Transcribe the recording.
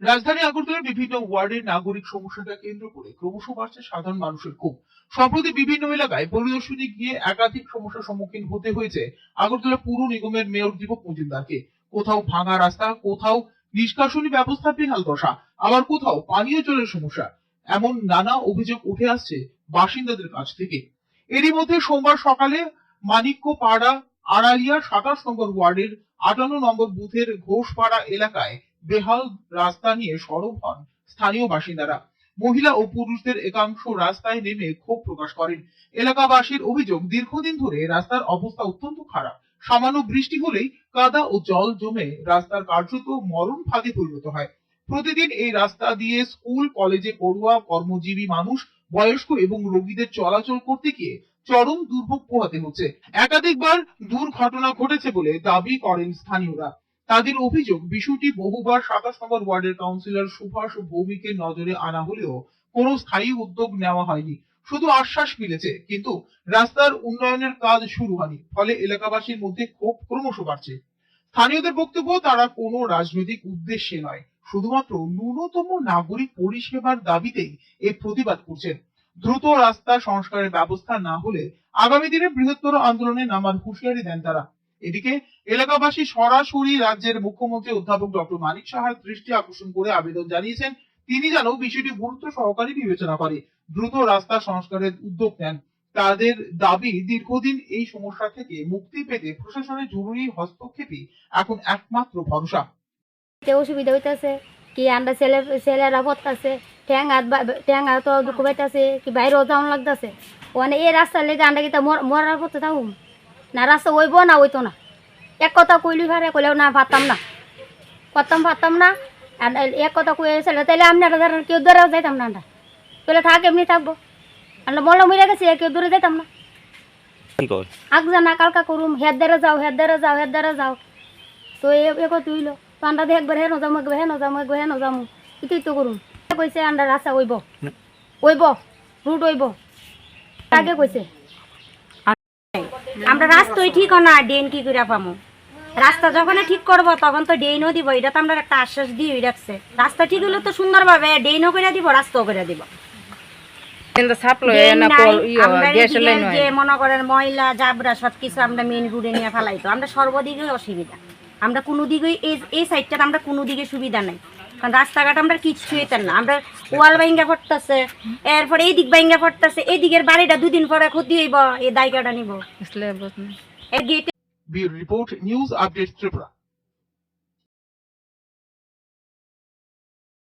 রাজধানী আগরতলার বিভিন্ন ওয়ার্ডের নাগরিক সমস্যাকে কেন্দ্র করে ক্রমশ বাড়ছে সাধারণ মানুষের ক্ষোভ। সম্প্রতি বিভিন্ন এলাকায় পরিদর্শনে গিয়ে একাধিক সমস্যার সম্মুখীন হতে হয়েছে আগরতলা পুর নিগমের মেয়র দীপক মজুমদারকে। কোথাও ভাঙা রাস্তা, কোথাও নিষ্কাশনী ব্যবস্থা বেহাল দশা, আবার কোথাও পানীয় জলের সমস্যা, এমন নানা অভিযোগ উঠে আসছে বাসিন্দাদের কাছ থেকে। এরই মধ্যে সোমবার সকালে মানিক্য পাড়া আড়ালিয়া 27 নম্বর ওয়ার্ডের 58 নম্বর বুথের ঘোষপাড়া এলাকায় বেহাল রাস্তা নিয়ে সরব হন স্থানীয় বাসিন্দারা। মহিলা ও পুরুষদের একাংশ রাস্তায় নেমে ক্ষোভ প্রকাশ করেন। এলাকাবাসীর অভিযোগ, দীর্ঘদিন ধরে রাস্তার অবস্থা অত্যন্ত খারাপ। সামান্য বৃষ্টি হলেই কাদা ও জল জমে রাস্তার কার্যত মরণ ফাঁদে পরিণত হয়। প্রতিদিন এই রাস্তা দিয়ে স্কুল কলেজে পড়ুয়া, কর্মজীবী মানুষ, বয়স্ক এবং রোগীদের চলাচল করতে গিয়ে চরম দুর্ভোগ পোহাতে হচ্ছে। একাধিকবার দুর্ঘটনা ঘটেছে বলে দাবি করেন স্থানীয়রা। তাদের অভিযোগ, বিষয়টি বহুবার 27 নম্বর ওয়ার্ডের কাউন্সিলর সুভাষ ভৌমিকের নজরে আনা হলেও কোনো স্থায়ী উদ্যোগ নেওয়া হয়নি। শুধু আশ্বাস মিলেছে, কিন্তু রাস্তার উন্নয়নের কাজ শুরু হয়নি। ফলে এলাকাবাসীর মধ্যে ক্ষোভ ক্রমশ বাড়ছে। স্থানীয়দের বক্তব্য, তারা কোনো রাজনৈতিক উদ্দেশ্যে নয়, শুধুমাত্র ন্যূনতম নাগরিক পরিষেবার দাবিতেই এই প্রতিবাদ করছেন। দ্রুত রাস্তা সংস্কারের ব্যবস্থা না হলে আগামী দিনে বৃহত্তর আন্দোলনে নামার হুঁশিয়ারি দেন তারা। এদিকে এলাকাবাসী সরাসরি রাজ্যের মুখ্যমন্ত্রী অধ্যাপক ডক্টর মানিক সাহার দৃষ্টি আকর্ষণ করে আবেদন জানিয়েছেন, তিনি যেন বিষয়টি গুরুত্ব সহকারে বিবেচনা করে দ্রুত রাস্তা সংস্কারের উদ্যোগ নেন। তাদের দাবি, দীর্ঘদিন এই সমস্যা থেকে মুক্তি পেতে প্রশাসনের জরুরি হস্তক্ষেপই এখন একমাত্র ভরসা। অসুবিধা হইতেছে কি, আমরা ছেলেরা পড়তেছে, ট্যাং তো দুঃখ পাইতেছে কি, বাইরেও যাওয়ান লাগতেছে। ওখানে এই রাস্তার লেগে আমরা কিন্তু মরার পথে থাকুম না, রাস্তা ওইব না ওইতো না। এক কথা কইলি ভারে কইলেও না, পারতাম না। আর এক কথা কইছিল তাহলে আপনারা কেউ দূরেও যাইতাম না, আমরা তাহলে থাক এমনি থাকবো। আমরা মনে মরে গেছি, কেউ দূরে যাইতাম না। আগ জানা কালকা করুম, হের দ্বারা যাও। তো এ কথা হইল তো আমরা একবার হেন যাবো ইতুই তো করুম। কইছে আমরা রাস্তা ওইব রুট ওইব, আগে কইছে আমরা রাস্তাই ঠিক না, ড্রেন কি করে পামো? রাস্তা যখন ঠিক করবো তখন তো ড্রেনও দিব, এটা তো আমরা একটা আশ্বাস দিয়ে রাখছে। রাস্তা ঠিক হলে তো সুন্দরভাবে ড্রেনও করে দিব, রাস্তাও করে দিব। যে মনে করেন ময়লা জাবরা সবকিছু আমরা মেন রোডে নিয়ে ফেলাই, তো আমরা সর্বদিকে অসুবিধা। আমরা কোনো দিকে এই সাইডটা আমরা কোনো দিকে সুবিধা নাই, কারণ রাস্তাঘাট আমরা কিছুই হইতেন না। আমরা ওয়াল ভাঙ্গা পড়তেছে, এরপরে এই দিক ভাঙ্গা পড়তেছে, এই দিকের বাড়িটা দুদিন পরে ক্ষতি হইব, এই দায়িকাটা নিব। Report news update Tripura.